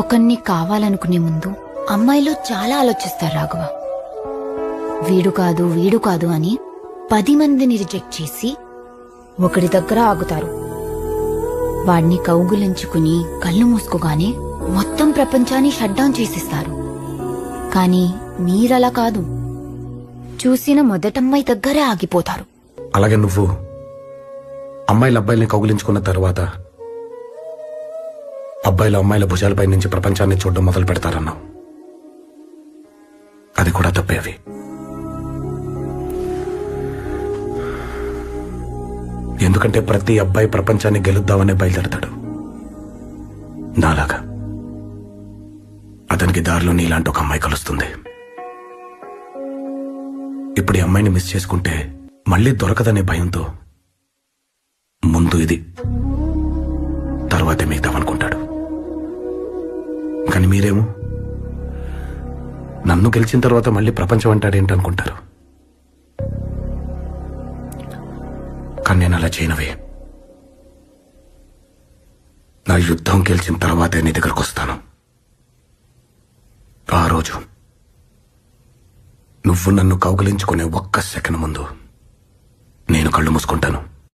ఒకరిని కావాలనుకునే ముందు అమ్మాయిలు చాలా ఆలోచిస్తారు రాఘవ. వీడు కాదు అని 10 మందిని రిజెక్ట్ చేసి ఒకడి దగ్గర ఆగుతారు. వాడిని కౌగులించుకుని కళ్ళు మూసుకోగానే మొత్తం ప్రపంచాన్ని షట్ డౌన్ చేసిస్తారు. కానీ మీరలా కాదు, చూసిన మొదటమ్మాయి దగ్గరే ఆగిపోతారు. అలాగే నువ్వు అమ్మాయిల అబ్బాయిల్ని కౌగులించుకున్న తర్వాత అబ్బాయిల అమ్మాయిల భుజాలపై నుంచి ప్రపంచాన్ని చూడడం మొదలు పెడతారన్నావు. అది కూడా తప్పేవి. ఎందుకంటే ప్రతి అబ్బాయి ప్రపంచాన్ని గెలుద్దామనే బయలుదేరతాడు. నాలాగా అతనికి దారిలో నీలాంటి ఒక అమ్మాయి కలుస్తుంది. ఇప్పుడు ఈ అమ్మాయిని మిస్ చేసుకుంటే మళ్ళీ దొరకదనే భయంతో ముందు ఇది, తర్వాతే మిగతావనుకుంటాడు. కానీ మీరేమో నన్ను గెలిచిన తర్వాత మళ్ళీ ప్రపంచం అంటాడేంటనుకుంటారు. కానీ నేను అలా చేయనవే. నా యుద్ధం గెలిచిన తర్వాతే నీ దగ్గరకు వస్తాను. ఆ రోజు నువ్వు నన్ను కౌగిలించుకునే ఒక్క సెకండ్ ముందు నేను కళ్ళు మూసుకుంటాను.